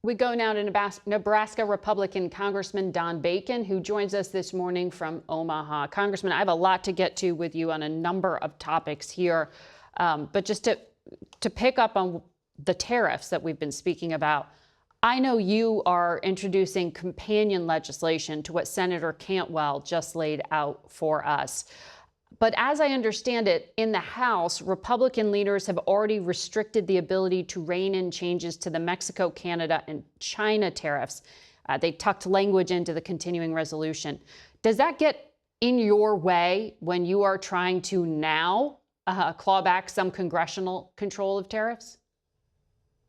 We go now to Nebraska Republican Congressman Don Bacon, who joins us this morning from Omaha. Congressman, I have a lot to get to with you on a number of topics here, but just to pick up on the tariffs that we've been speaking about, I know you are introducing companion legislation to what Senator Cantwell just laid out for us. But as I understand it, in the House, Republican leaders have already restricted the ability to rein in changes to the Mexico, Canada, and China tariffs. They tucked language into the continuing resolution. Does that get in your way when you are trying to now claw back some congressional control of tariffs?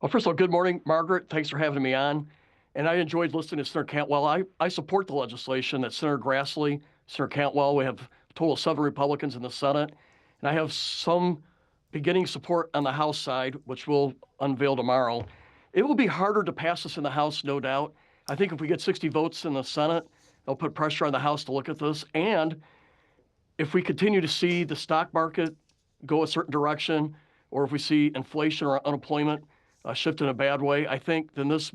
Well, first of all, good morning, Margaret. Thanks for having me on. And I enjoyed listening to Senator Cantwell. I support the legislation that Senator Grassley, Senator Cantwell, we have a total of 7 Republicans in the Senate. And I have some beginning support on the House side, which we'll unveil tomorrow. It will be harder to pass this in the House, no doubt. I think if we get 60 votes in the Senate, they'll put pressure on the House to look at this. And if we continue to see the stock market go a certain direction, or if we see inflation or unemployment shift in a bad way, I think then this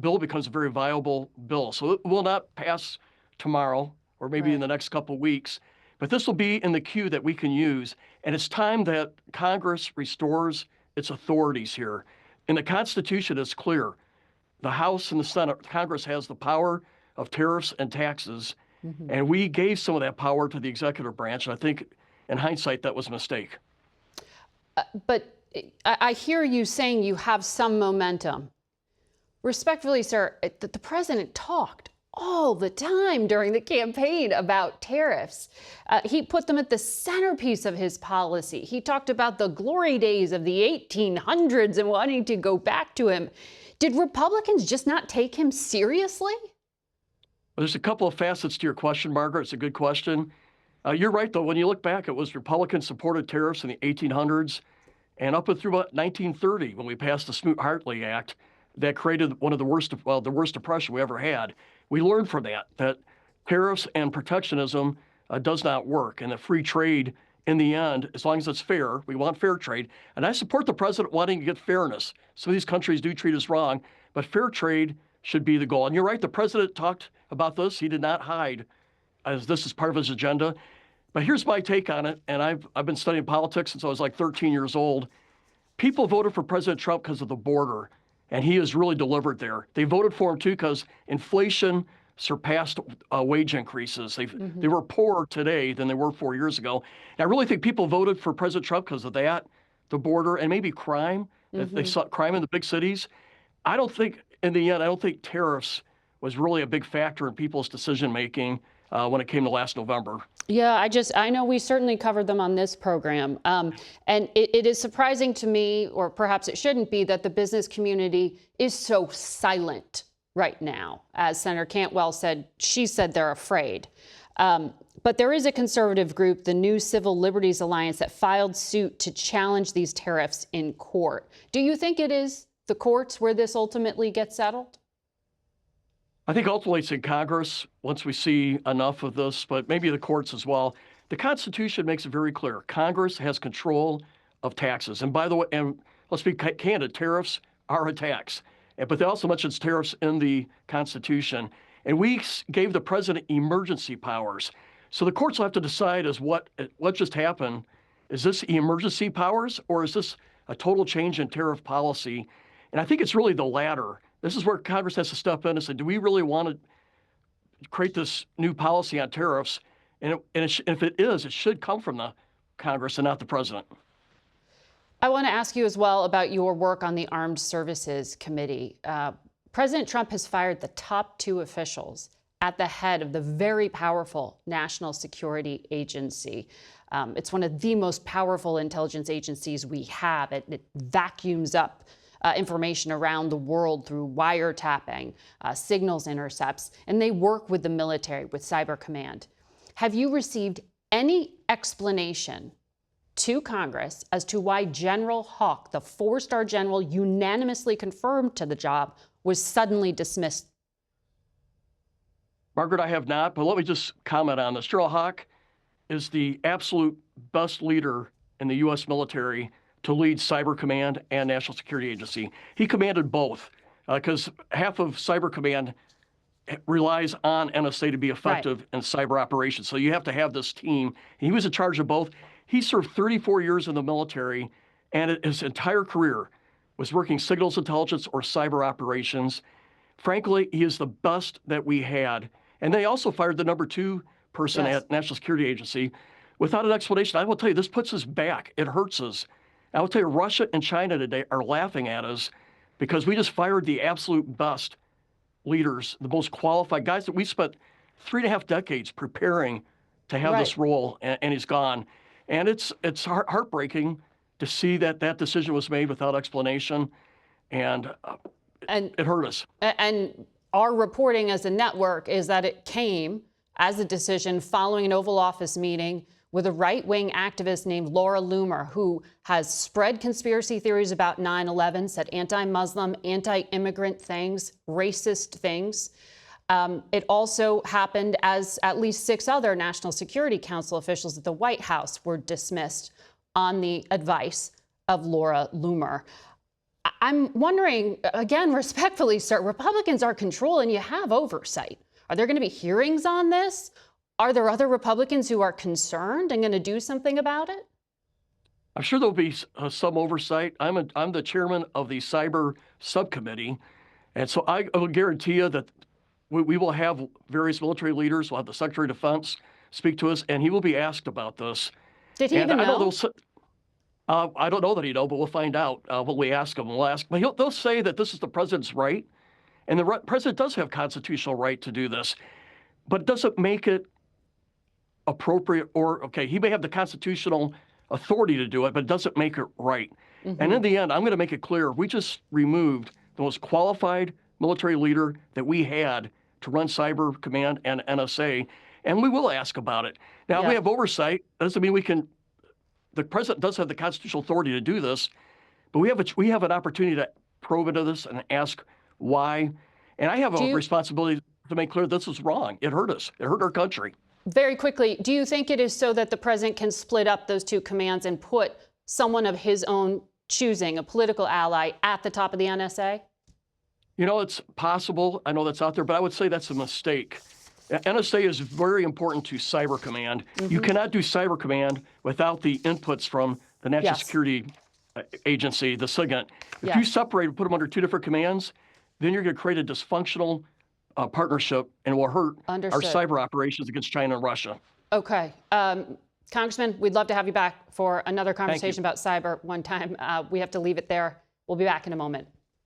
bill becomes a very viable bill. So it will not pass tomorrow or maybe in the next couple of weeks, but this will be in the queue that we can use. And it's time that Congress restores its authorities here. And the Constitution is clear. The House and the Senate, Congress has the power of tariffs and taxes. And we gave some of that power to the executive branch. And I think in hindsight, that was a mistake. But I hear you saying you have some momentum. Respectfully, sir, the president talked all the time during the campaign about tariffs. He put them at the centerpiece of his policy. He talked about the glory days of the 1800s and wanting to go back to him. Did Republicans just not take him seriously? Well, there's a couple of facets to your question, Margaret. It's a good question. You're right, though. When you look back, it was Republican-supported tariffs in the 1800s and up through about 1930 when we passed the Smoot-Hartley Act that created one of the worst depression we ever had. We learned from that tariffs and protectionism does not work, and that free trade, in the end, as long as it's fair, we want fair trade. And I support the president wanting to get fairness. Some of these countries do treat us wrong, but fair trade should be the goal. And you're right, the president talked about this. He did not hide, as this is part of his agenda. But here's my take on it, and I've been studying politics since I was like 13 years old. People voted for President Trump because of the border, and he has really delivered there. They voted for him, too, because inflation surpassed wage increases. They were poorer today than they were 4 years ago. And I really think people voted for President Trump because of that, the border, and maybe crime. If they saw crime in the big cities. I don't think, in the end, I don't think tariffs was really a big factor in people's decision-making when it came to last November. Yeah, I know we certainly covered them on this program. And it is surprising to me, or perhaps it shouldn't be, that the business community is so silent right now. As Senator Cantwell said, she said they're afraid. But there is a conservative group, the New Civil Liberties Alliance, that filed suit to challenge these tariffs in court. Do you think it is the courts where this ultimately gets settled? I think ultimately it's in Congress once we see enough of this, but maybe the courts as well. The Constitution makes it very clear. Congress has control of taxes. And by the way, and let's be candid, tariffs are a tax. But they also mentions tariffs in the Constitution. And we gave the president emergency powers. So the courts will have to decide what just happened. Is this emergency powers, or is this a total change in tariff policy? And I think it's really the latter. This is where Congress has to step in and say, do we really want to create this new policy on tariffs? And if it is, it should come from the Congress and not the president. I want to ask you as well about your work on the Armed Services Committee. President Trump has fired the top 2 officials at the head of the very powerful National Security Agency. It's one of the most powerful intelligence agencies we have. It vacuums up information around the world through wiretapping, signals intercepts, and they work with the military, with Cyber Command. Have you received any explanation to Congress as to why General Hawk, the 4-star general unanimously confirmed to the job, was suddenly dismissed? Margaret, I have not, but let me just comment on this. General Hawk is the absolute best leader in the U.S. military to lead Cyber Command and National Security Agency. He commanded both. because half of Cyber Command relies on NSA to be effective in cyber operations. So you have to have this team. He was in charge of both. He served 34 years in the military, and his entire career was working signals intelligence or cyber operations. Frankly, he is the best that we had. And they also fired the #2 person at National Security Agency without an explanation. I will tell you, this puts us back. It hurts us. I will tell you, Russia and China today are laughing at us because we just fired the absolute best leaders, the most qualified guys that we spent 3.5 decades preparing to have this role, and he's gone. And it's heartbreaking to see that that decision was made without explanation, and it hurt us. And our reporting as a network is that it came as a decision following an Oval Office meeting with a right-wing activist named Laura Loomer, who has spread conspiracy theories about 9/11, said anti-Muslim, anti-immigrant things, racist things. It also happened as at least 6 other National Security Council officials at the White House were dismissed on the advice of Laura Loomer. I'm wondering, again, respectfully, sir, Republicans are controlling, you have oversight. Are there going to be hearings on this? Are there other Republicans who are concerned and going to do something about it? I'm sure there'll be some oversight. I'm the chairman of the cyber subcommittee, and so I will guarantee you that we will have various military leaders. We'll have the Secretary of Defense speak to us, and he will be asked about this. Did he even know? I don't know that he know, but we'll find out when we ask him. We'll ask, but they'll say that this is the president's right, and the president does have constitutional right to do this, but it doesn't make it appropriate. Or okay, he may have the constitutional authority to do it, but it doesn't make it right. And in the end, I'm going to make it clear: we just removed the most qualified military leader that we had to run Cyber Command and NSA, and we will ask about it. Now we have oversight. That doesn't mean we can. The president does have the constitutional authority to do this, but we have an opportunity to probe into this and ask why. And I have a responsibility to make clear this is wrong. It hurt us. It hurt our country. Very quickly, do you think it is so that the president can split up those 2 commands and put someone of his own choosing, a political ally, at the top of the NSA? You know, it's possible. I know that's out there, but I would say that's a mistake. NSA is very important to Cyber Command. You cannot do Cyber Command without the inputs from the National Security Agency, the SIGINT. If you separate and put them under 2 different commands, then you're going to create a dysfunctional partnership, and it will hurt our cyber operations against China and Russia. Okay. Congressman, we'd love to have you back for another conversation about cyber one time. We have to leave it there. We'll be back in a moment.